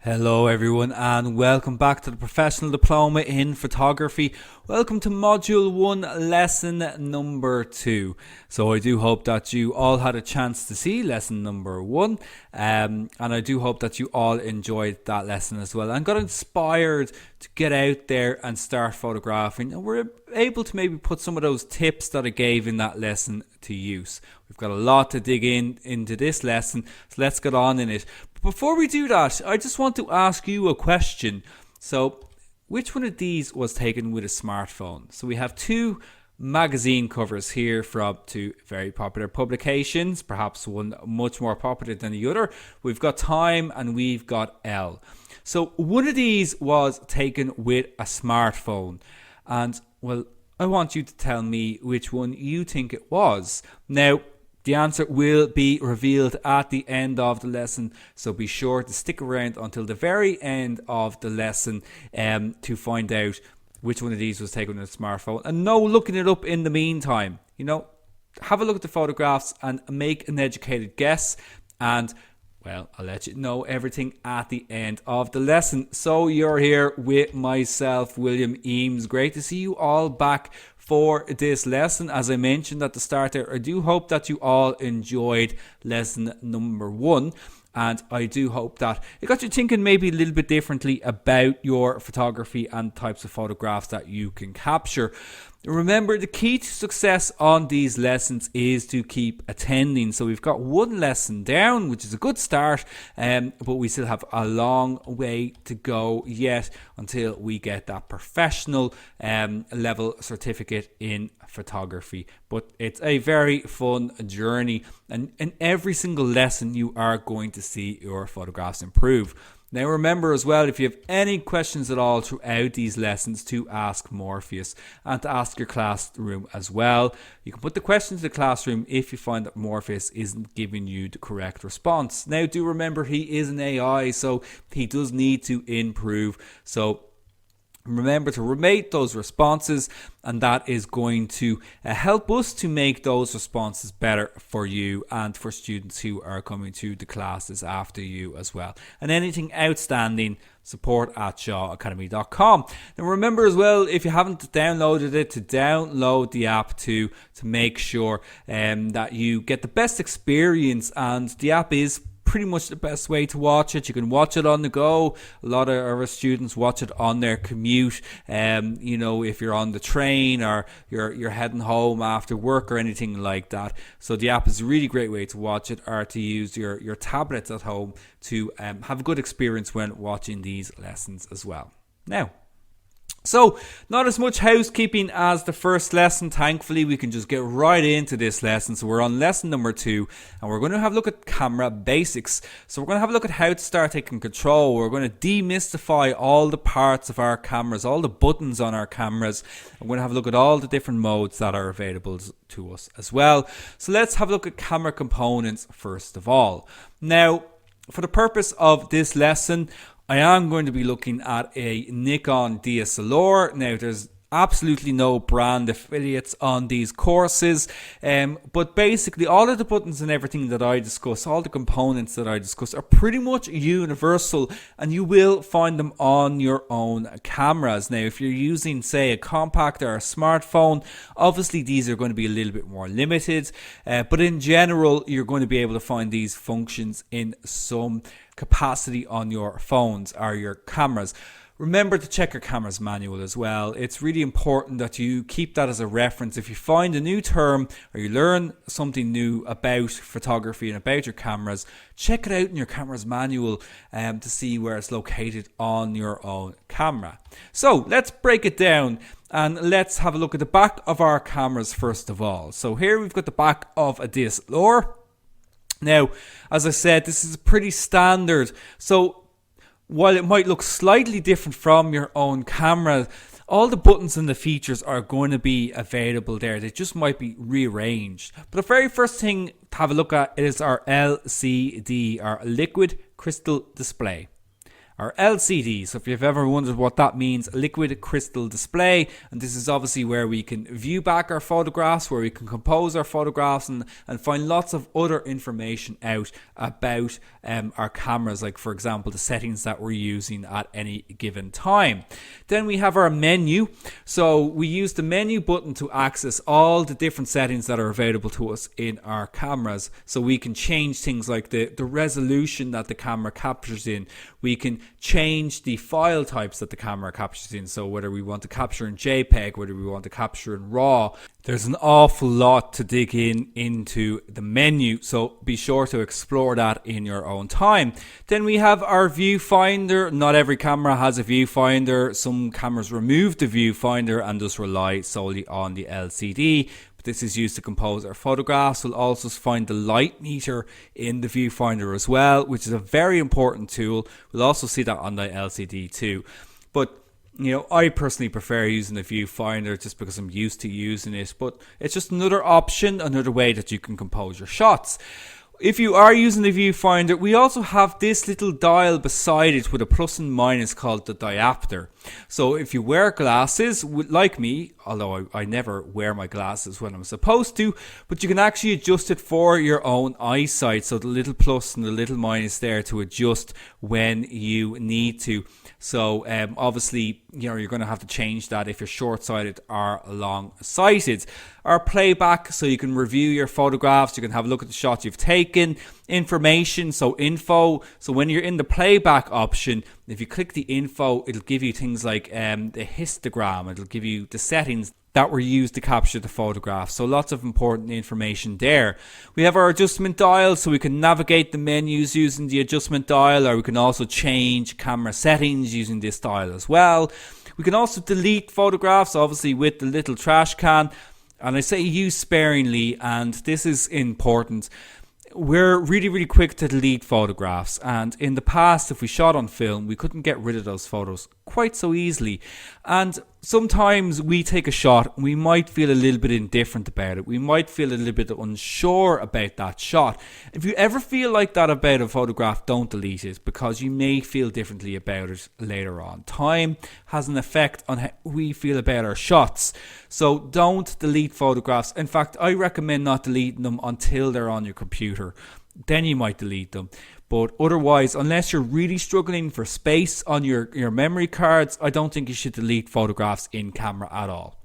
Hello everyone and welcome back to the Professional Diploma in Photography. Welcome to Module 1, Lesson number 2. So I do hope that you all had a chance to see Lesson number 1 and I do hope that you all enjoyed that lesson as well and got inspired to get out there and start photographing, and we're able to maybe put some of those tips that I gave in that lesson to use. We've got a lot to dig into this lesson, so let's get on in it. But before we do that, I just want to ask you a question. So, which one of these was taken with a smartphone? So we have two magazine covers here from two very popular publications, perhaps one much more popular than the other. We've got Time and we've got Elle. So one of these was taken with a smartphone, and well, I want you to tell me which one you think it was. Now, the answer will be revealed at the end of the lesson, so be sure to stick around until the very end of the lesson to find out which one of these was taken with a smartphone. And no looking it up in the meantime. You know, have a look at the photographs and make an educated guess, and well, I'll let you know everything at the end of the lesson. So you're here with myself, William Eames. Great to see you all back for this lesson. As I mentioned at the start there, I do hope that you all enjoyed lesson number 1. And I do hope that it got you thinking maybe a little bit differently about your photography and types of photographs that you can capture. Remember, the key to success on these lessons is to keep attending. So we've got one lesson down, which is a good start, but we still have a long way to go yet until we get that professional level certificate in photography. But it's a very fun journey, and in every single lesson you are going to see your photographs improve. Now remember as well, if you have any questions at all throughout these lessons, to ask Morpheus and to ask your classroom as well. You can put the questions in the classroom if you find that Morpheus isn't giving you the correct response. Now do remember, he is an AI, so he does need to improve. So remember to rate those responses, and that is going to help us to make those responses better for you and for students who are coming to the classes after you as well. And anything outstanding, support at shawacademy.com. Now remember as well, if you haven't downloaded it, to download the app to make sure that you get the best experience. And the app is pretty much the best way to watch it. You can watch it on the go. A lot of our students watch it on their commute. You know, if you're on the train or you're heading home after work or anything like that. So the app is a really great way to watch it, or to use your tablets at home to have a good experience when watching these lessons as well. Now, so not as much housekeeping as the first lesson. Thankfully, we can just get right into this lesson. So we're on lesson number 2, and we're going to have a look at camera basics. So we're going to have a look at how to start taking control. We're going to demystify all the parts of our cameras, all the buttons on our cameras. I'm going to have a look at all the different modes that are available to us as well. So let's have a look at camera components first of all. Now, for the purpose of this lesson, I am going to be looking at a Nikon DSLR. Now, there's absolutely no brand affiliates on these courses, but basically all of the buttons and everything that I discuss, all the components that I discuss, are pretty much universal, and you will find them on your own cameras. Now, if you're using, say, a compact or a smartphone, obviously these are going to be a little bit more limited, but in general you're going to be able to find these functions in some capacity on your phones or your cameras. Remember to check your camera's manual as well. It's really important that you keep that as a reference. If you find a new term or you learn something new about photography and about your cameras, check it out in your camera's manual to see where it's located on your own camera. So let's break it down and let's have a look at the back of our cameras first of all. So here we've got the back of a DSLR. Now, as I said, this is pretty standard. So while it might look slightly different from your own camera, all the buttons and the features are going to be available there. They just might be rearranged. But the very first thing to have a look at is our LCD, our liquid crystal display. our LCD. So if you've ever wondered what that means, liquid crystal display, and this is obviously where we can view back our photographs, where we can compose our photographs and find lots of other information out about our cameras, like for example the settings that we're using at any given time. Then we have our menu. So we use the menu button to access all the different settings that are available to us in our cameras. So we can change things like the resolution that the camera captures in. We can change the file types that the camera captures in. So whether we want to capture in JPEG, whether we want to capture in RAW. There's an awful lot to dig into the menu, so be sure to explore that in your own time. Then we have our viewfinder. Not every camera has a viewfinder. Some cameras remove the viewfinder and just rely solely on the LCD. But this is used to compose our photographs. We'll also find the light meter in the viewfinder as well, which is a very important tool. We'll also see that on the LCD too. But I personally prefer using the viewfinder just because I'm used to using it, but it's just another option, another way that you can compose your shots. If you are using the viewfinder, we also have this little dial beside it with a plus and minus called the diopter. So if you wear glasses, like me, although I never wear my glasses when I'm supposed to, but you can actually adjust it for your own eyesight. So the little plus and the little minus there to adjust when you need to. So obviously, you're going to have to change that if you're short-sighted or long-sighted. Our playback, so you can review your photographs, you can have a look at the shots you've taken. Information, so info. So when you're in the playback option, if you click the info, it'll give you things like the histogram. It'll give you the settings that were used to capture the photograph. So lots of important information there. We have our adjustment dial, so we can navigate the menus using the adjustment dial, or we can also change camera settings using this dial as well. We can also delete photographs, obviously with the little trash can. And I say use sparingly, and this is important. We're really, really quick to delete photographs, and in the past, if we shot on film, we couldn't get rid of those photos quite so easily. And sometimes we take a shot and we might feel a little bit indifferent about it. We might feel a little bit unsure about that shot. If you ever feel like that about a photograph, don't delete it, because you may feel differently about it later on. Time has an effect on how we feel about our shots. So don't delete photographs. In fact, I recommend not deleting them until they're on your computer. Then you might delete them. But otherwise, unless you're really struggling for space on your memory cards, I don't think you should delete photographs in camera at all.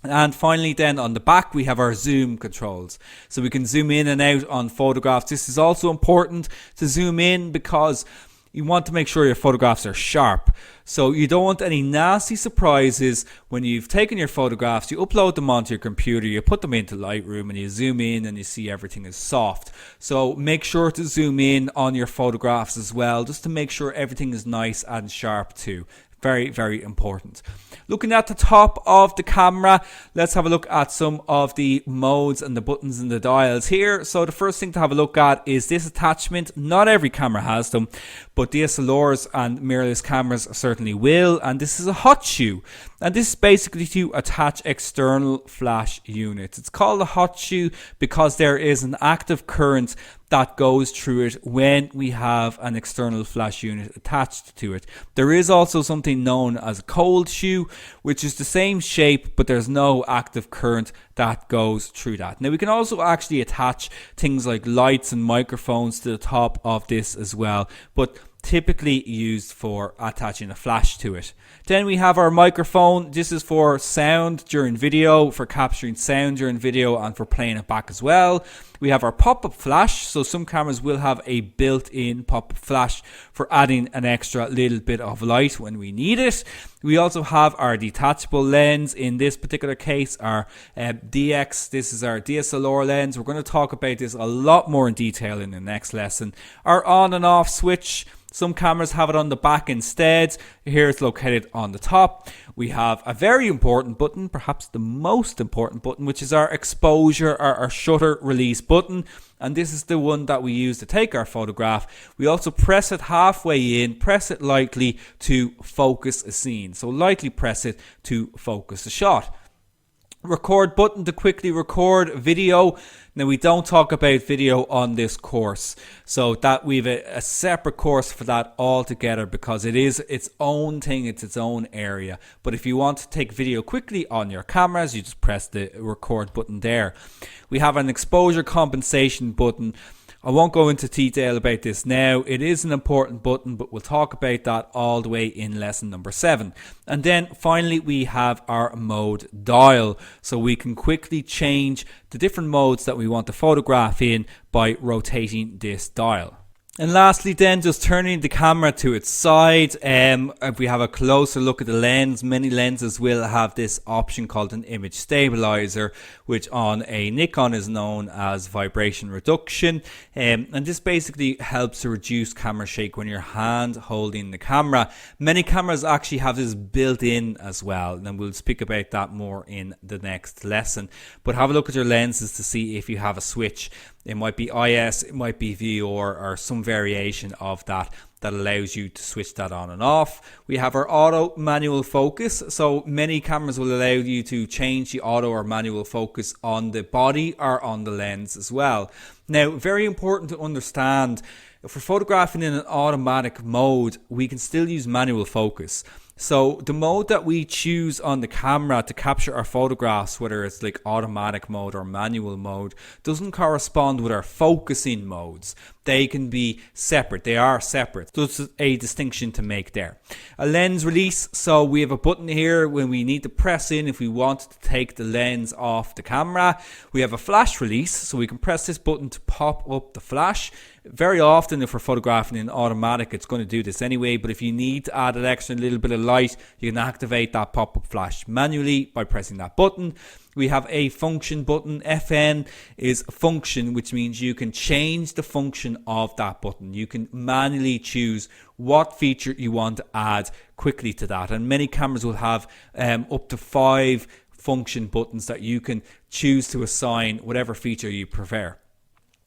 And finally then on the back we have our zoom controls. So we can zoom in and out on photographs. This is also important to zoom in because you want to make sure your photographs are sharp. So you don't want any nasty surprises when you've taken your photographs, you upload them onto your computer, you put them into Lightroom and you zoom in and you see everything is soft. So make sure to zoom in on your photographs as well, just to make sure everything is nice and sharp too. Very, very important. Looking at the top of the camera, let's have a look at some of the modes and the buttons and the dials here. So the first thing to have a look at is this attachment. Not every camera has them, but DSLRs and mirrorless cameras certainly will. And this is a hot shoe. And this is basically to attach external flash units. It's called a hot shoe because there is an active current that goes through it when we have an external flash unit attached to it. There is also something known as a cold shoe, which is the same shape, but there's no active current that goes through that. Now we can also actually attach things like lights and microphones to the top of this as well, but typically used for attaching a flash to it. Then we have our microphone. This is for sound during video, for capturing sound during video and for playing it back as well. We have our pop-up flash. So some cameras will have a built-in pop-up flash for adding an extra little bit of light when we need it. We also have our detachable lens. In this particular case, our DX. This is our DSLR lens. We're going to talk about this a lot more in detail in the next lesson. Our on and off switch. Some cameras have it on the back instead. Here it's located on the top. We have a very important button, perhaps the most important button, which is our exposure or our shutter release button. And this is the one that we use to take our photograph. We also press it halfway in, press it lightly to focus a scene. So lightly press it to focus a shot. record button to quickly record video. Now, we don't talk about video on this course, so that we've a separate course for that altogether, because it is its own thing, it's its own area. But if you want to take video quickly on your cameras, you just press the record button there. We have an exposure compensation button. I won't go into detail about this now. It is an important button, but we'll talk about that all the way in lesson number 7. And then finally, we have our mode dial. So we can quickly change the different modes that we want to photograph in by rotating this dial. And lastly then, just turning the camera to its side. If we have a closer look at the lens, many lenses will have this option called an image stabilizer, which on a Nikon is known as vibration reduction. And this basically helps to reduce camera shake when you're hand holding the camera. Many cameras actually have this built in as well, and we'll speak about that more in the next lesson. But have a look at your lenses to see if you have a switch. It might be IS, it might be VR, or some variation of that allows you to switch that on and off. We have our auto manual focus. So many cameras will allow you to change the auto or manual focus on the body or on the lens as well. Now, very important to understand, if we're photographing in an automatic mode, we can still use manual focus. So the mode that we choose on the camera to capture our photographs, whether it's like automatic mode or manual mode, doesn't correspond with our focusing modes. They can be separate. They are separate. So there's a distinction to make there. A lens release. So we have a button here when we need to press in if we want to take the lens off the camera. We have a flash release. So we can press this button to pop up the flash. Very often if we're photographing in automatic, it's going to do this anyway. But if you need to add an extra little bit of light, you can activate that pop-up flash manually by pressing that button. We have a function button. FN is function, which means you can change the function of that button. You can manually choose what feature you want to add quickly to that. And many cameras will have up to 5 function buttons that you can choose to assign whatever feature you prefer.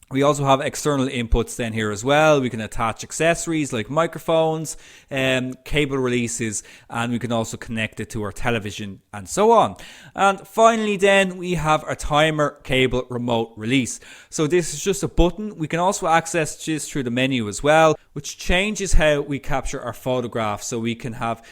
We also have external inputs then here as well. We can attach accessories like microphones, cable releases, and we can also connect it to our television and so on. And finally then we have our timer cable remote release. So this is just a button. We can also access this through the menu as well, which changes how we capture our photographs. So we can have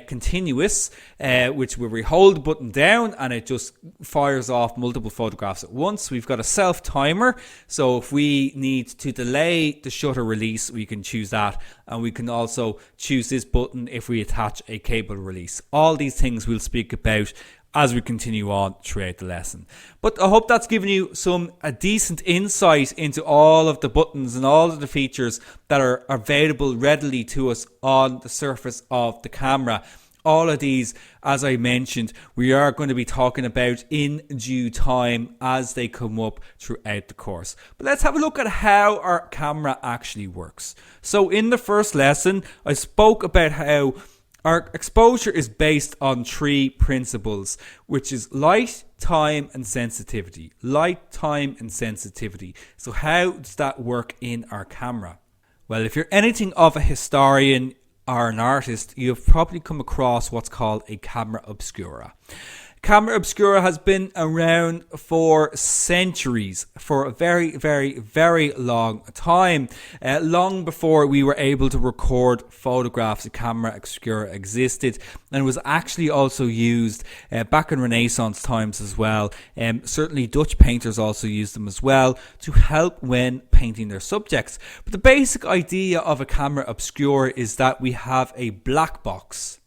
continuous, which where we hold the button down and it just fires off multiple photographs at once. We've got a self timer. So if we need to delay the shutter release, we can choose that, and we can also choose this button if we attach a cable release. All these things we'll speak about as we continue on throughout the lesson. But I hope that's given you a decent insight into all of the buttons and all of the features that are available readily to us on the surface of the camera. All of these, as I mentioned, we are going to be talking about in due time as they come up throughout the course. But let's have a look at how our camera actually works. So in the first lesson, I spoke about how our exposure is based on 3 principles, which is light, time, and sensitivity. Light, time, and sensitivity. So how does that work in our camera? Well, if you're anything of a historian or an artist, you've probably come across what's called a camera obscura. Camera obscura has been around for centuries, for a very, very, very long time. Long before we were able to record photographs, a camera obscura existed, and was actually also used back in Renaissance times as well. Certainly Dutch painters also used them as well to help when painting their subjects. But the basic idea of a camera obscura is that we have a black box.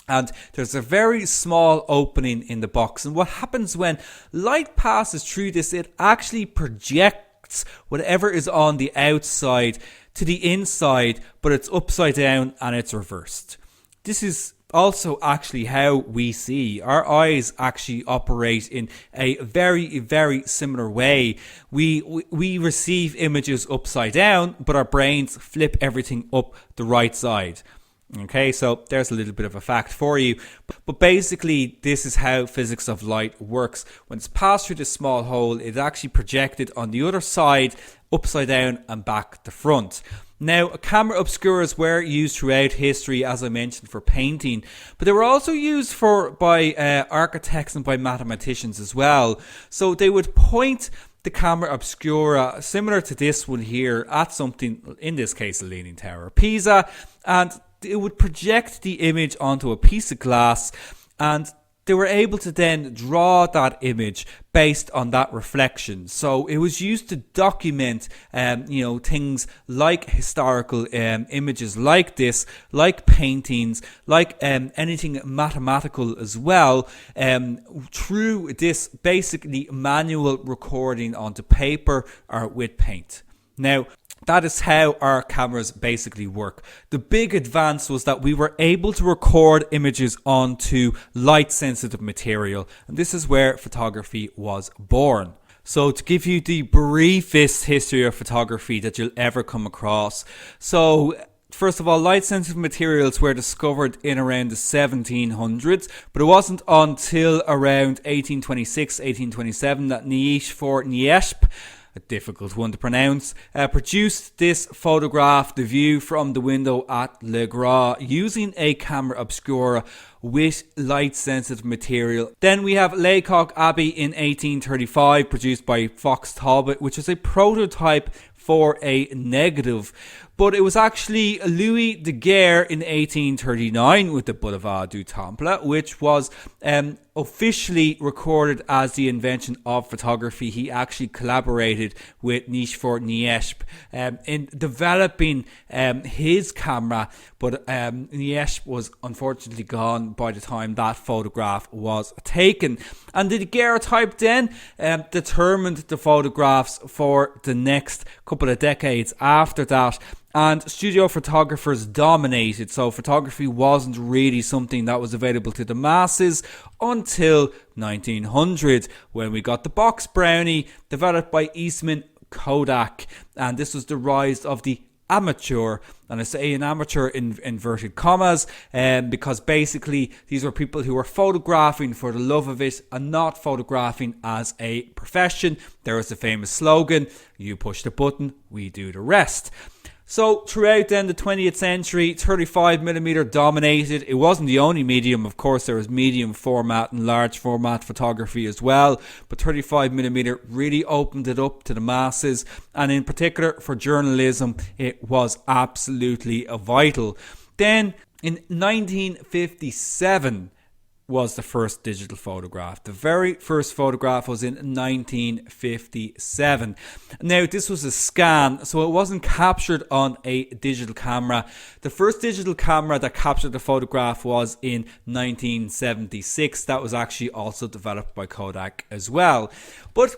And there's a very small opening in the box. And what happens when light passes through this, it actually projects whatever is on the outside to the inside, but it's upside down and it's reversed. This is also actually how we see. Our eyes actually operate in a very, very similar way. We receive images upside down, but our brains flip everything up the right side. Okay, so there's a little bit of a fact for you. But basically, this is how physics of light works. When it's passed through this small hole, it's actually projected on the other side, upside down and back to front. Now, camera obscuras were used throughout history, as I mentioned, for painting, but they were also used by architects and by mathematicians as well. So they would point the camera obscura, similar to this one here, at something, in this case, the Leaning Tower of Pisa, and it would project the image onto a piece of glass, and they were able to then draw that image based on that reflection. So it was used to document, things like historical images like this, like paintings, like anything mathematical as well, through this basically manual recording onto paper or with paint. Now, that is how our cameras basically work. The big advance was that we were able to record images onto light sensitive material, and this is where photography was born. So to give you the briefest history of photography that you'll ever come across. So first of all, light sensitive materials were discovered in around the 1700s, but it wasn't until around 1826, 1827 that Niepce, a difficult one to pronounce, produced this photograph, the view from the window at Le Gras, using a camera obscura with light sensitive material. Then we have Laycock Abbey in 1835, produced by Fox Talbot, which is a prototype for a negative. But it was actually Louis Daguerre in 1839 with the Boulevard du Temple, which was officially recorded as the invention of photography. He actually collaborated with Niepce in developing his camera, but Niepce was unfortunately gone by the time that photograph was taken. And the daguerreotype then determined the photographs for the next couple of decades after that. And studio photographers dominated, so photography wasn't really something that was available to the masses until 1900, when we got the box brownie developed by Eastman Kodak. And this was the rise of the amateur, and I say an amateur in inverted commas, because basically these were people who were photographing for the love of it and not photographing as a profession. There was the famous slogan, "You push the button, we do the rest." So throughout then the 20th century, 35mm dominated. It wasn't the only medium, of course. There was medium format and large format photography as well, but 35mm really opened it up to the masses, and in particular for journalism it was absolutely vital. Then in 1957 was the first digital photograph. The very first photograph was in 1957. Now, this was a scan, so it wasn't captured on a digital camera. The first digital camera that captured the photograph was in 1976. That was actually also developed by Kodak as well. But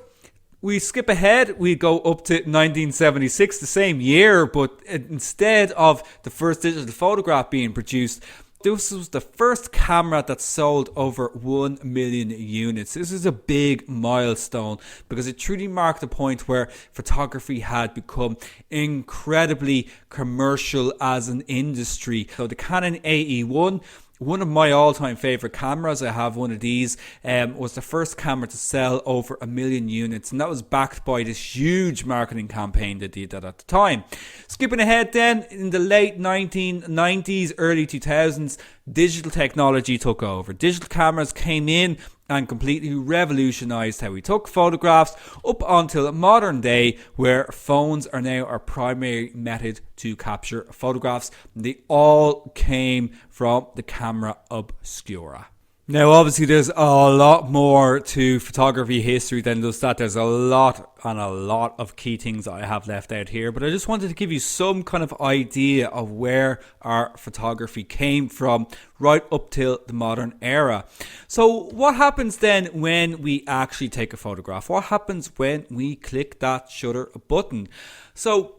we skip ahead, we go up to 1976, the same year, but instead of the first digital photograph being produced, this was the first camera that sold over 1 million units. This is a big milestone because it truly marked a point where photography had become incredibly commercial as an industry. So the Canon AE1, one of my all-time favourite cameras, I have one of these, was the first camera to sell over 1 million units, and that was backed by this huge marketing campaign that did that at the time. Skipping ahead then, in the late 1990s, early 2000s, digital technology took over. Digital cameras came in and completely revolutionised how we took photographs up until modern day, where phones are now our primary method to capture photographs. They all came from the camera obscura. Now, obviously, there's a lot more to photography history than just that. There's a lot of key things that I have left out here, but I just wanted to give you some kind of idea of where our photography came from right up till the modern era. So what happens then when we actually take a photograph? What happens when we click that shutter button? So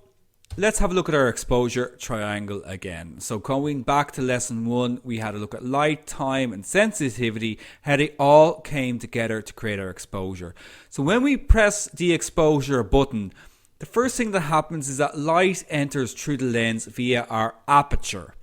let's have a look at our exposure triangle again. So going back to lesson 1, we had a look at light, time and sensitivity, how they all came together to create our exposure. So when we press the exposure button, the first thing that happens is that light enters through the lens via our aperture.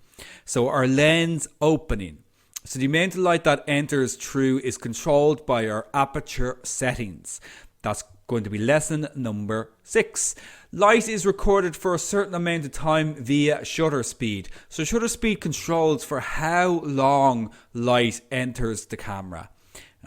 So our lens opening. So the amount of light that enters through is controlled by our aperture settings. That's going to be lesson number 6. Light is recorded for a certain amount of time via shutter speed. So shutter speed controls for how long light enters the camera.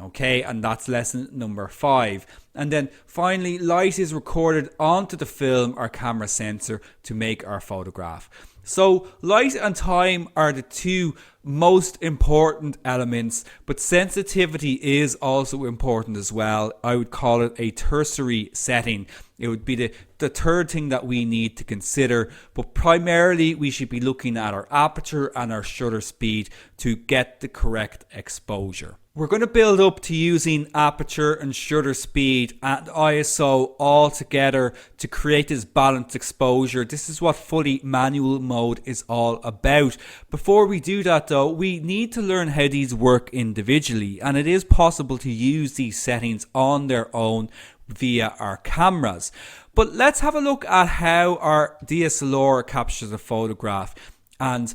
Okay, and that's lesson number 5. And then finally, light is recorded onto the film or camera sensor to make our photograph. So light and time are the two most important elements, but sensitivity is also important as well. I would call it a tertiary setting. It would be the third thing that we need to consider, but primarily we should be looking at our aperture and our shutter speed to get the correct exposure. We're going to build up to using aperture and shutter speed and ISO all together to create this balanced exposure. This is what fully manual mode is all about. Before we do that though, we need to learn how these work individually, and it is possible to use these settings on their own via our cameras. But let's have a look at how our DSLR captures a photograph and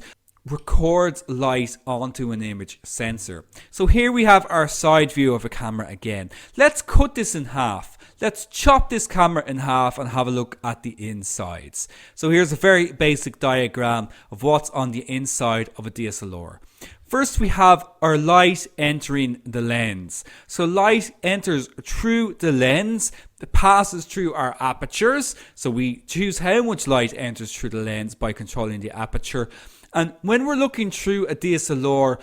records light onto an image sensor. So here we have our side view of a camera again. Let's cut this in half. Let's chop this camera in half and have a look at the insides. So here's a very basic diagram of what's on the inside of a DSLR. First we have our light entering the lens. So light enters through the lens, it passes through our apertures. So we choose how much light enters through the lens by controlling the aperture. And when we're looking through a DSLR,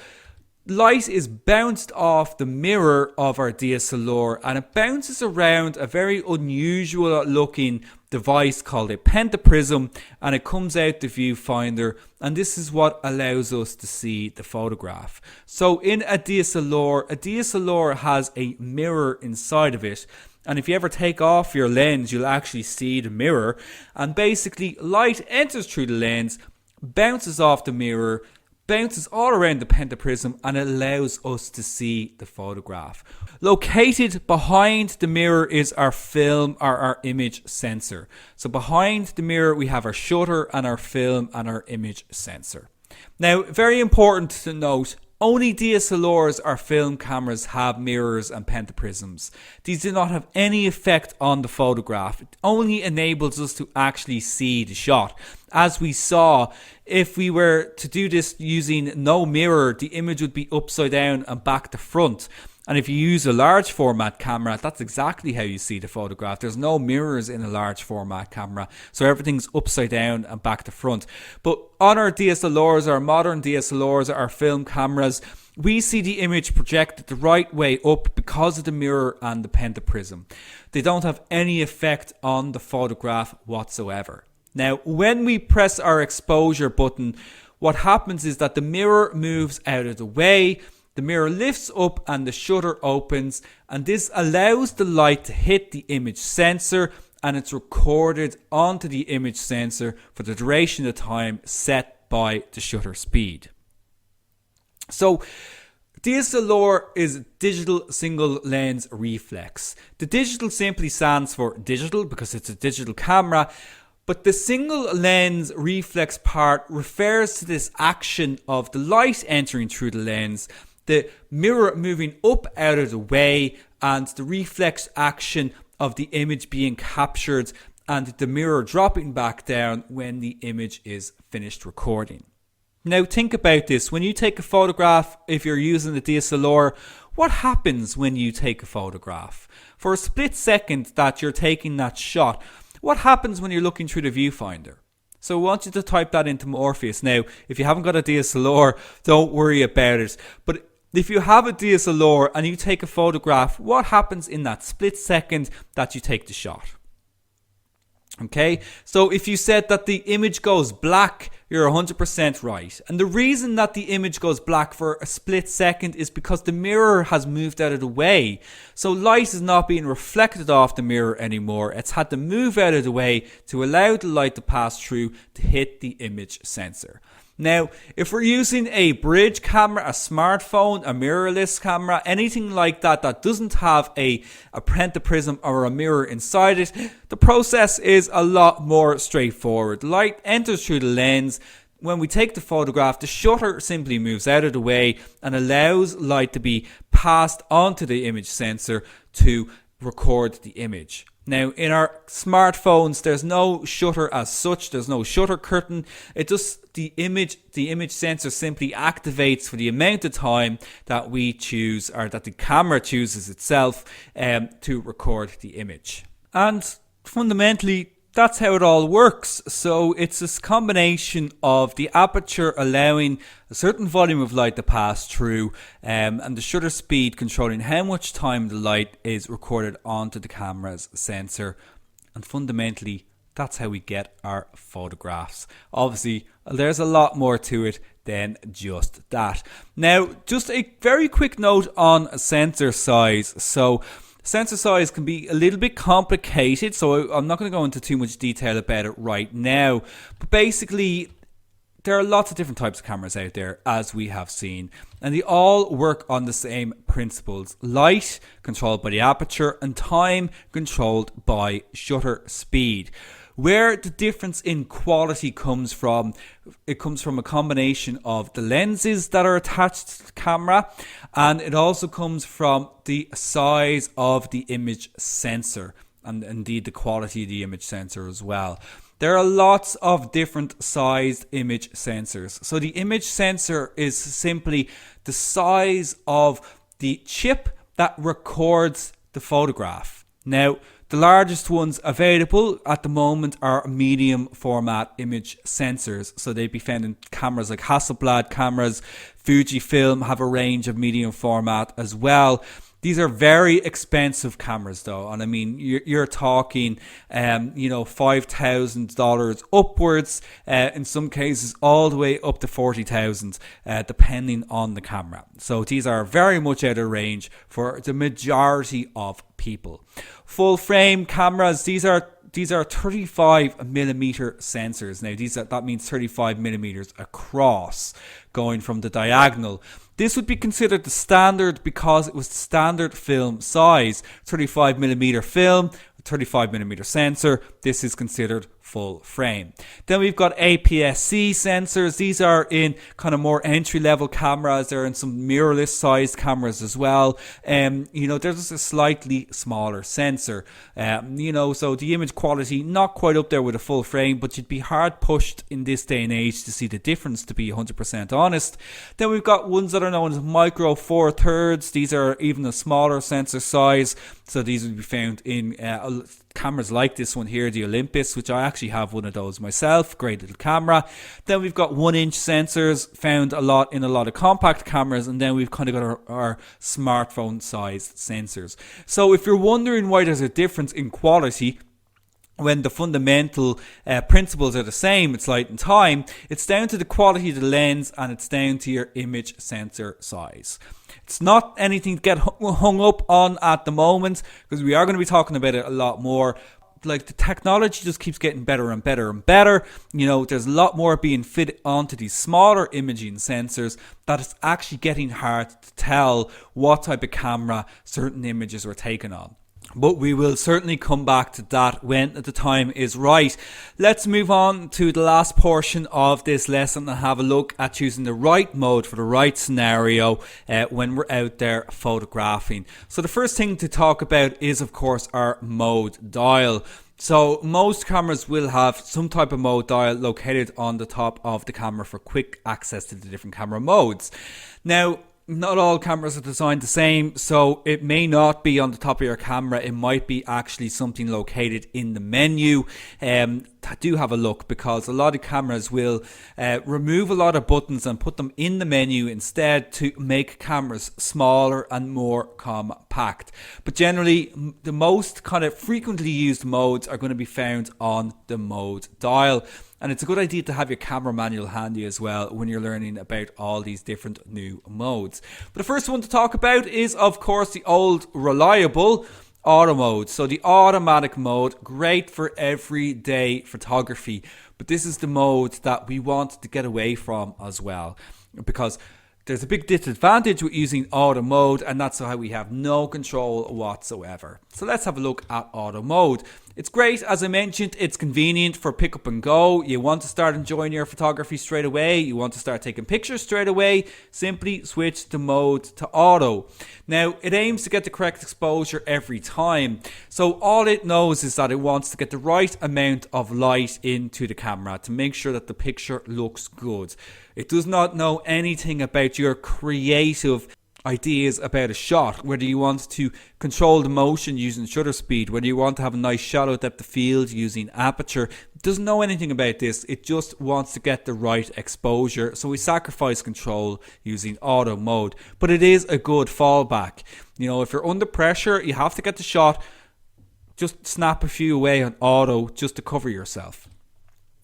light is bounced off the mirror of our DSLR and it bounces around a very unusual looking device called a pentaprism, and it comes out the viewfinder, and this is what allows us to see the photograph. So in a DSLR has a mirror inside of it, and if you ever take off your lens you'll actually see the mirror, and basically light enters through the lens, bounces off the mirror, bounces all around the pentaprism, and it allows us to see the photograph. Located behind the mirror is our film or our image sensor. So behind the mirror we have our shutter and our film and our image sensor. Now, very important to note, only DSLRs or film cameras have mirrors and pentaprisms. These do not have any effect on the photograph. It only enables us to actually see the shot. As we saw, if we were to do this using no mirror, the image would be upside down and back to front. And if you use a large format camera, that's exactly how you see the photograph. There's no mirrors in a large format camera, so everything's upside down and back to front. But on our DSLRs, our modern DSLRs, our film cameras, we see the image projected the right way up because of the mirror and the pentaprism. They don't have any effect on the photograph whatsoever. Now, when we press our exposure button, what happens is that the mirror moves out of the way, the mirror lifts up and the shutter opens, and this allows the light to hit the image sensor, and it's recorded onto the image sensor for the duration of time set by the shutter speed. So DSLR is digital single lens reflex. The digital simply stands for digital because it's a digital camera, but the single lens reflex part refers to this action of the light entering through the lens, the mirror moving up out of the way, and the reflex action of the image being captured and the mirror dropping back down when the image is finished recording. Now think about this. When you take a photograph, if you're using a DSLR, what happens when you take a photograph? For a split second that you're taking that shot, what happens when you're looking through the viewfinder? So I want you to type that into Morpheus. Now, if you haven't got a DSLR, don't worry about it. But if you have a DSLR and you take a photograph, what happens in that split second that you take the shot? Okay, so if you said that the image goes black, you're 100% right. And the reason that the image goes black for a split second is because the mirror has moved out of the way. So light is not being reflected off the mirror anymore. It's had to move out of the way to allow the light to pass through to hit the image sensor. Now, if we're using a bridge camera, a smartphone, a mirrorless camera, anything like that that doesn't have a pentaprism or a mirror inside it, the process is a lot more straightforward. Light enters through the lens. When we take the photograph, the shutter simply moves out of the way and allows light to be passed onto the image sensor to record the image. Now, in our smartphones, there's no shutter as such. There's no shutter curtain. It just the image sensor simply activates for the amount of time that we choose, or that the camera chooses itself, to record the image. And fundamentally, that's how it all works. So it's this combination of the aperture allowing a certain volume of light to pass through, and the shutter speed controlling how much time the light is recorded onto the camera's sensor. And fundamentally, that's how we get our photographs. Obviously, there's a lot more to it than just that. Now, just a very quick note on sensor size. So sensor size can be a little bit complicated, so I'm not going to go into too much detail about it right now. But basically, there are lots of different types of cameras out there, as we have seen, and they all work on the same principles. Light controlled by the aperture and time controlled by shutter speed. Where the difference in quality comes from, it comes from a combination of the lenses that are attached to the camera, and it also comes from the size of the image sensor, and indeed the quality of the image sensor as well. There are lots of different sized image sensors. So the image sensor is simply the size of the chip that records the photograph. Now, the largest ones available at the moment are medium format image sensors. So they'd be found in cameras like Hasselblad cameras. Fujifilm have a range of medium format as well. These are very expensive cameras though, and I mean you're talking $5,000 upwards, in some cases all the way up to $40,000, depending on the camera. So these are very much out of range for the majority of people. Full frame cameras, these are 35mm sensors. Now that means 35mm across, going from the diagonal. This would be considered the standard because it was the standard film size. 35mm film, 35mm sensor. This is considered full frame. Then we've got APS-C sensors. These are in kind of more entry-level cameras. They're in some mirrorless sized cameras as well. There's just a slightly smaller sensor. So the image quality not quite up there with a full frame, but you'd be hard pushed in this day and age to see the difference, to be 100% honest. Then we've got ones that are known as micro four thirds. These are even a smaller sensor size. So these would be found in cameras like this one here, the Olympus, which I actually have one of those myself. Great little camera. Then we've got 1-inch sensors, found a lot of compact cameras, and then we've kind of got our smartphone sized sensors. So if you're wondering why there's a difference in quality when the fundamental principles are the same, it's light and time, it's down to the quality of the lens, and it's down to your image sensor size. It's not anything to get hung up on at the moment, because we are going to be talking about it a lot more. Like, the technology just keeps getting better and better and better. There's a lot more being fit onto these smaller imaging sensors that it's actually getting hard to tell what type of camera certain images were taken on. But we will certainly come back to that when the time is right. Let's move on to the last portion of this lesson and have a look at choosing the right mode for the right scenario when we're out there photographing. So the first thing to talk about is, of course, our mode dial. So most cameras will have some type of mode dial located on the top of the camera for quick access to the different camera modes. Now, not all cameras are designed the same, so it may not be on the top of your camera. It might be actually something located in the menu. Do have a look, because a lot of cameras will remove a lot of buttons and put them in the menu instead to make cameras smaller and more compact. But generally, the most kind of frequently used modes are going to be found on the mode dial. And it's a good idea to have your camera manual handy as well when you're learning about all these different new modes. But the first one to talk about is, of course, the old reliable auto mode. So the automatic mode, great for everyday photography. But this is the mode that we want to get away from as well, because there's a big disadvantage with using auto mode, and that's how we have no control whatsoever. So let's have a look at auto mode. It's great, as I mentioned, it's convenient for pick up and go. You want to start enjoying your photography straight away, you want to start taking pictures straight away, simply switch the mode to auto. Now, it aims to get the correct exposure every time. So all it knows is that it wants to get the right amount of light into the camera to make sure that the picture looks good. It does not know anything about your creative ideas about a shot, whether you want to control the motion using shutter speed, whether you want to have a nice shallow depth of field using aperture. It doesn't know anything about this. It just wants to get the right exposure, so we sacrifice control using auto mode. But it is a good fallback. If you're under pressure, you have to get the shot, just snap a few away on auto just to cover yourself.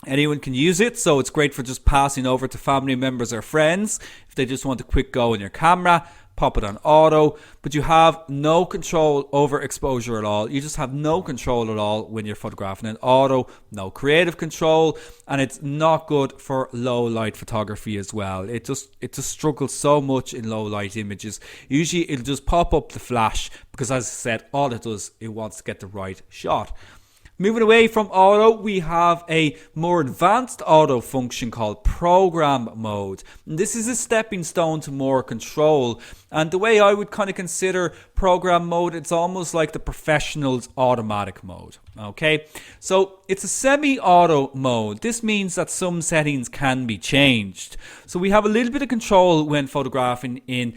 Anyone can use it, so it's great for just passing over to family members or friends if they just want a quick go on your camera. Pop it on auto, but you have no control over exposure at all. You just have no control at all when you're photographing in auto, no creative control, and it's not good for low light photography as well. It just struggles so much in low light images. Usually it'll just pop up the flash because, as I said, all it does, it wants to get the right shot. Moving away from auto, we have a more advanced auto function called program mode. And this is a stepping stone to more control. And the way I would kind of consider program mode, it's almost like the professional's automatic mode. Okay, so it's a semi-auto mode. This means that some settings can be changed. So we have a little bit of control when photographing in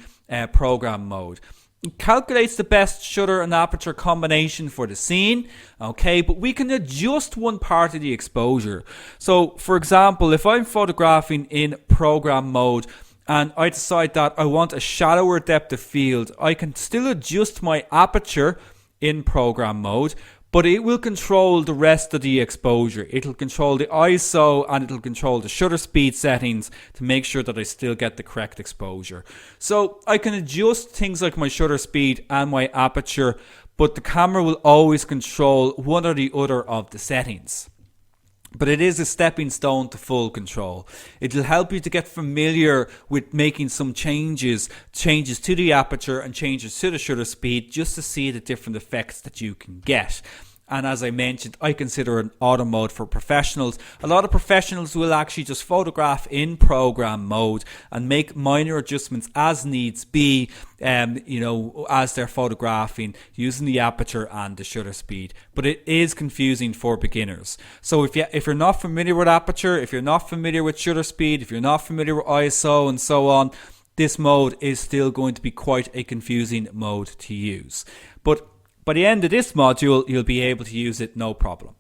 program mode. It calculates the best shutter and aperture combination for the scene, okay, but we can adjust one part of the exposure. So, for example, if I'm photographing in program mode and I decide that I want a shallower depth of field, I can still adjust my aperture in program mode, but it will control the rest of the exposure. It'll control the ISO and it'll control the shutter speed settings to make sure that I still get the correct exposure. So I can adjust things like my shutter speed and my aperture, but the camera will always control one or the other of the settings. But it is a stepping stone to full control. It'll help you to get familiar with making some changes to the aperture and changes to the shutter speed, just to see the different effects that you can get. And as I mentioned, I consider an auto mode for professionals. A lot of professionals will actually just photograph in program mode and make minor adjustments as needs be, as they're photographing using the aperture and the shutter speed. But it is confusing for beginners. So if you're not familiar with aperture, if you're not familiar with shutter speed, if you're not familiar with ISO and so on, this mode is still going to be quite a confusing mode to use. But by the end of this module, you'll be able to use it no problem.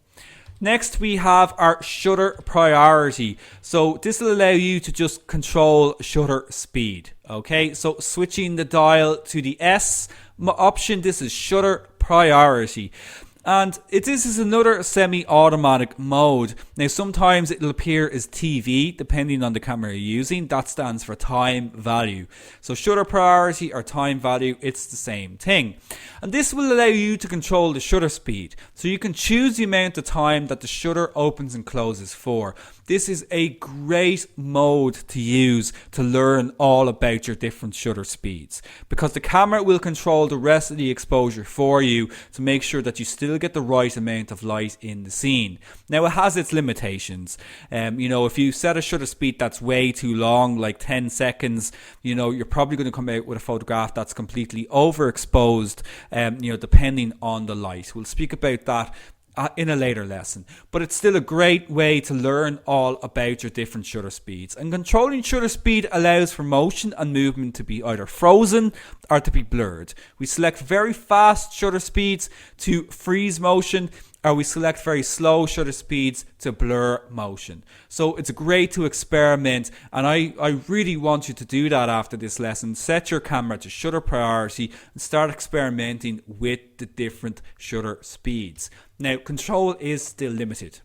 Next, we have our shutter priority. So this will allow you to just control shutter speed. Okay, so switching the dial to the S option, this is shutter priority. And this is another semi-automatic mode. Now, sometimes it'll appear as TV, depending on the camera you're using. That stands for time value. So shutter priority or time value, it's the same thing. And this will allow you to control the shutter speed. So you can choose the amount of time that the shutter opens and closes for. This is a great mode to use to learn all about your different shutter speeds, because the camera will control the rest of the exposure for you to make sure that you still get the right amount of light in the scene. Now, it has its limitations. If you set a shutter speed that's way too long, like 10 seconds, you're probably going to come out with a photograph that's completely overexposed, depending on the light. We'll speak about that in a later lesson, but it's still a great way to learn all about your different shutter speeds. And controlling shutter speed allows for motion and movement to be either frozen or to be blurred. We select very fast shutter speeds to freeze motion, or we select very slow shutter speeds to blur motion. So it's great to experiment, and I really want you to do that after this lesson. Set your camera to shutter priority and start experimenting with the different shutter speeds. Now, control is still limited.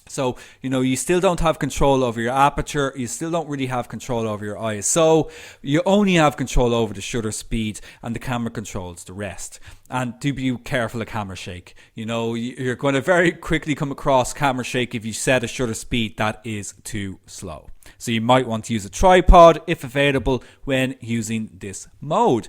So, you still don't have control over your aperture. You still don't really have control over your ISO. You only have control over the shutter speed, and the camera controls the rest. And do be careful of camera shake. You're going to very quickly come across camera shake if you set a shutter speed that is too slow. So you might want to use a tripod if available when using this mode.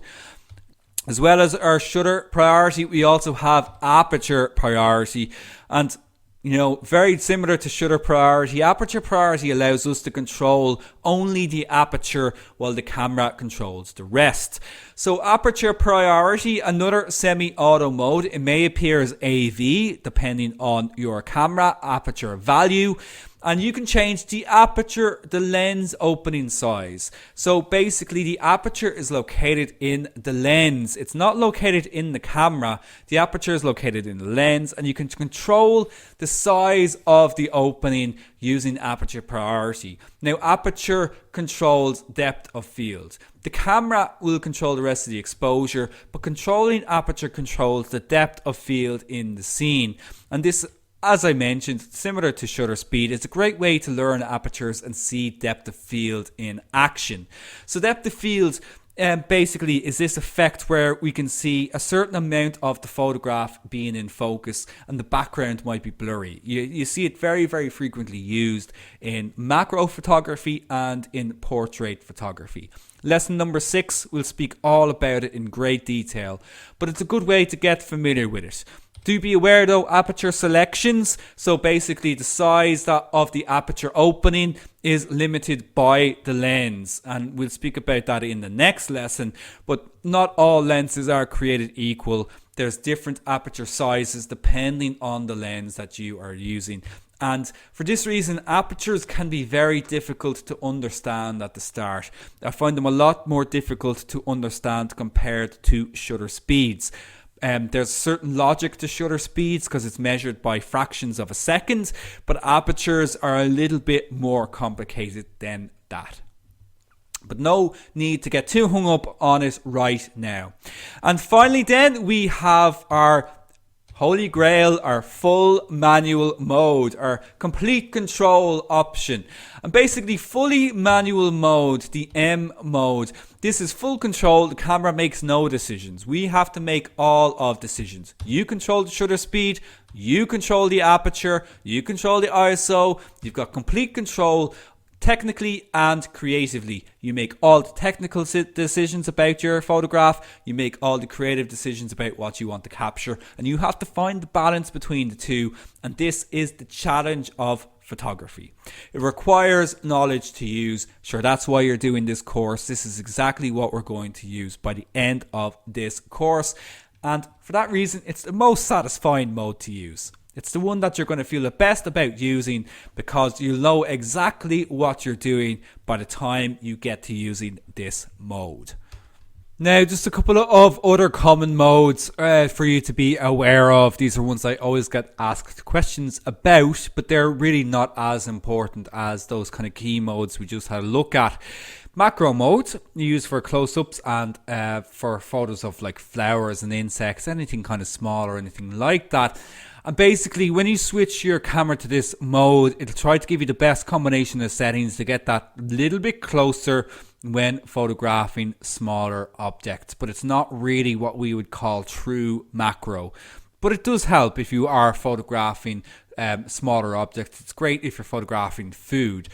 As well as our shutter priority, we also have aperture priority. And very similar to shutter priority, aperture priority allows us to control only the aperture while the camera controls the rest. So aperture priority, another semi-auto mode, it may appear as AV depending on your camera aperture value. And you can change the aperture, the lens opening size. So basically the aperture is located in the lens. It's not located in the camera. The aperture is located in the lens, and you can control the size of the opening using aperture priority. Now aperture controls depth of field. The camera will control the rest of the exposure, but controlling aperture controls the depth of field in the scene. And this, as I mentioned, similar to shutter speed, it's a great way to learn apertures and see depth of field in action. So depth of field basically is this effect where we can see a certain amount of the photograph being in focus and the background might be blurry. You see it very, very frequently used in macro photography and in portrait photography. Lesson number 6, we'll speak all about it in great detail, but it's a good way to get familiar with it. Do be aware though, aperture selections, so basically the size of the aperture opening is limited by the lens, and we'll speak about that in the next lesson. But not all lenses are created equal. There's different aperture sizes depending on the lens that you are using. And for this reason, apertures can be very difficult to understand at the start. I find them a lot more difficult to understand compared to shutter speeds. There's certain logic to shutter speeds because it's measured by fractions of a second, but apertures are a little bit more complicated than that. But no need to get too hung up on it right now. And finally then, we have our Holy Grail, our full manual mode, our complete control option. And basically fully manual mode, the M mode, this is full control. The camera makes no decisions. We have to make all of decisions. You control the shutter speed, you control the aperture, you control the ISO, you've got complete control. Technically and creatively, you make all the technical decisions about your photograph, you make all the creative decisions about what you want to capture, and you have to find the balance between the two, and this is the challenge of photography. It requires knowledge to use. Sure, that's why you're doing this course. This is exactly what we're going to use by the end of this course, and for that reason, it's the most satisfying mode to use. It's the one that you're going to feel the best about using because you'll know exactly what you're doing by the time you get to using this mode. Now, just a couple of other common modes for you to be aware of. These are ones I always get asked questions about, but they're really not as important as those kind of key modes we just had a look at. Macro mode, used for close-ups and for photos of like flowers and insects, anything kind of small or anything like that. And basically, when you switch your camera to this mode, it'll try to give you the best combination of settings to get that little bit closer when photographing smaller objects. But it's not really what we would call true macro. But it does help if you are photographing smaller objects. It's great if you're photographing food.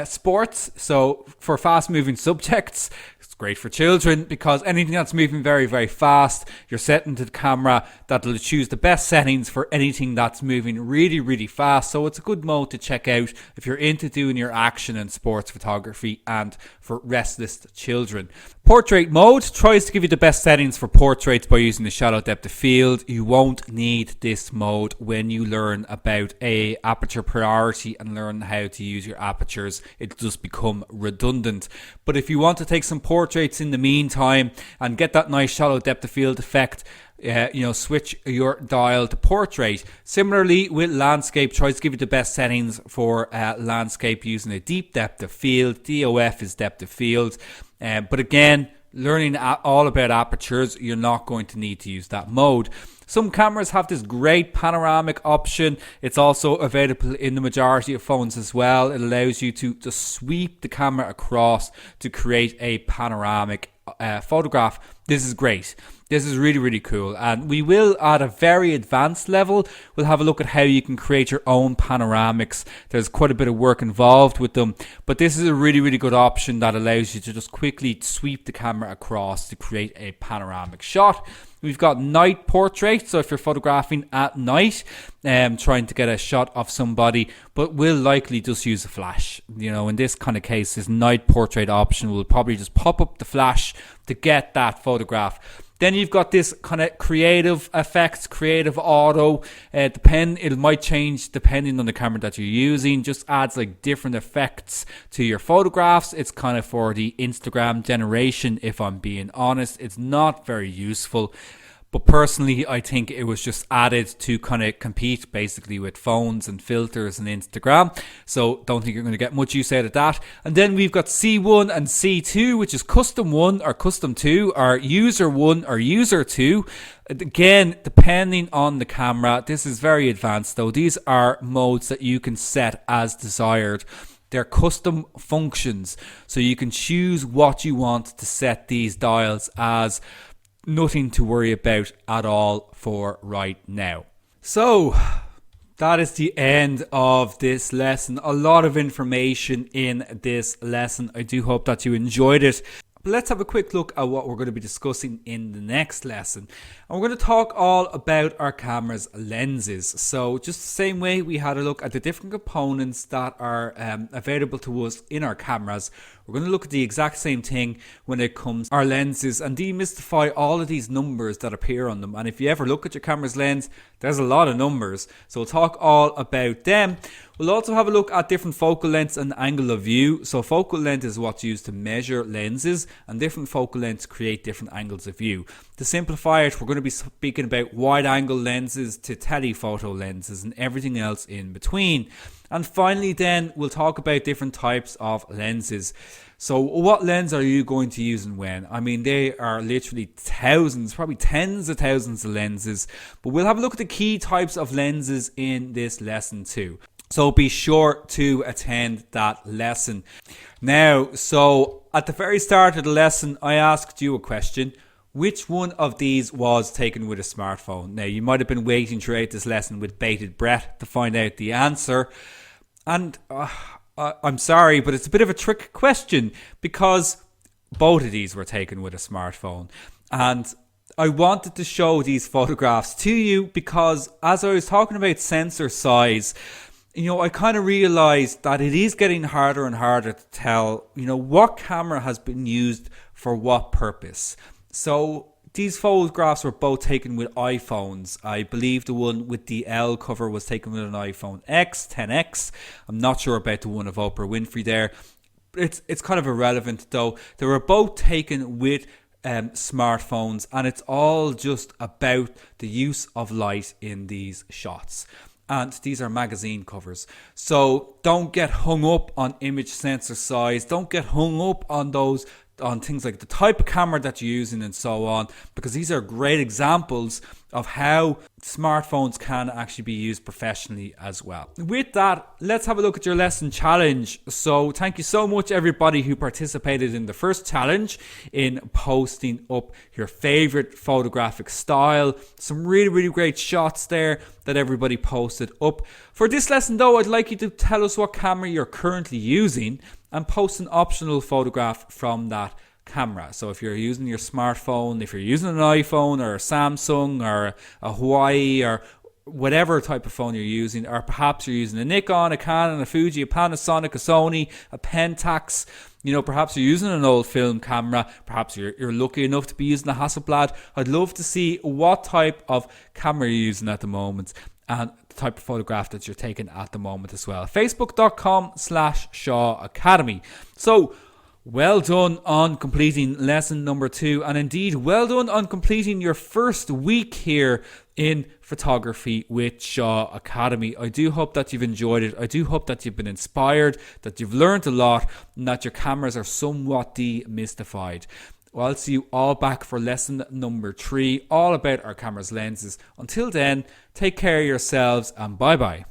Sports, so for fast moving subjects, it's great for children because anything that's moving very, very fast, you're setting to the camera that'll choose the best settings for anything that's moving really, really fast. So it's a good mode to check out if you're into doing your action and sports photography and for restless children. Portrait mode tries to give you the best settings for portraits by using the shallow depth of field. You won't need this mode when you learn about aperture priority and learn how to use your apertures. It does become redundant. But if you want to take some portraits in the meantime and get that nice shallow depth of field effect, switch your dial to portrait. Similarly with landscape, tries to give you the best settings for landscape using a deep depth of field. DOF is depth of field. But again, learning all about apertures, you're not going to need to use that mode. Some cameras have this great panoramic option. It's also available in the majority of phones as well. It allows you to just sweep the camera across to create a panoramic photograph. This is great. This is really, really cool. And we will, at a very advanced level, we'll have a look at how you can create your own panoramics. There's quite a bit of work involved with them, but this is a really, really good option that allows you to just quickly sweep the camera across to create a panoramic shot. We've got night portrait, so if you're photographing at night, trying to get a shot of somebody, but we'll likely just use a flash. In this kind of case, this night portrait option will probably just pop up the flash to get that photograph. Then you've got this kind of creative effects, creative auto. It might change depending on the camera that you're using. Just adds like different effects to your photographs. It's kind of for the Instagram generation, if I'm being honest. It's not very useful. But personally, I think it was just added to kind of compete basically with phones and filters and Instagram. So don't think you're going to get much use out of that. And then we've got C1 and C2, which is custom 1 or custom 2 or user 1 or user 2. Again, depending on the camera, this is very advanced though. These are modes that you can set as desired. They're custom functions. So you can choose what you want to set these dials as. Nothing to worry about at all for right now. So that is the end of this lesson. A lot of information in this lesson. I do hope that you enjoyed it. But let's have a quick look at what we're going to be discussing in the next lesson. And we're going to talk all about our camera's lenses. So just the same way we had a look at the different components that are available to us in our cameras, we're going to look at the exact same thing when it comes to our lenses and demystify all of these numbers that appear on them. And if you ever look at your camera's lens, there's a lot of numbers. So we'll talk all about them. We'll also have a look at different focal lengths and angle of view. So focal length is what's used to measure lenses, and different focal lengths create different angles of view. To simplify it, we're going to be speaking about wide angle lenses to telephoto lenses and everything else in between. And finally then, we'll talk about different types of lenses. So what lens are you going to use and when? I mean, they are literally thousands, probably tens of thousands of lenses. But we'll have a look at the key types of lenses in this lesson too. So be sure to attend that lesson. Now, so at the very start of the lesson, I asked you a question. Which one of these was taken with a smartphone? Now, you might have been waiting throughout this lesson with bated breath to find out the answer. And I'm sorry, but it's a bit of a trick question because both of these were taken with a smartphone. And I wanted to show these photographs to you because as I was talking about sensor size, I kind of realized that it is getting harder and harder to tell, what camera has been used for what purpose. So these photographs were both taken with iPhones. I believe the one with the L cover was taken with an iPhone X, 10X. I'm not sure about the one of Oprah Winfrey there. It's kind of irrelevant though. They were both taken with smartphones, and it's all just about the use of light in these shots. And these are magazine covers. So don't get hung up on image sensor size. Don't get hung up on things like the type of camera that you're using and so on, because these are great examples of how smartphones can actually be used professionally as well. With that, let's have a look at your lesson challenge. So thank you so much everybody who participated in the first challenge in posting up your favorite photographic style. Some really, really great shots there that everybody posted up. For this lesson though, I'd like you to tell us what camera you're currently using and post an optional photograph from that camera. So if you're using your smartphone, if you're using an iPhone or a Samsung or a Huawei or whatever type of phone you're using, or perhaps you're using a Nikon, a Canon, a Fuji, a Panasonic, a Sony, a Pentax, perhaps you're using an old film camera, perhaps you're lucky enough to be using a Hasselblad. I'd love to see what type of camera you're using at the moment and the type of photograph that you're taking at the moment as well. Facebook.com/Shaw Academy. So well done on completing lesson number 2, and indeed well done on completing your first week here in photography with Shaw Academy. I do hope that you've enjoyed it. I do hope that you've been inspired, that you've learned a lot, and that your cameras are somewhat demystified. Well, I'll see you all back for lesson number 3, all about our camera's lenses. Until then, take care of yourselves and bye bye.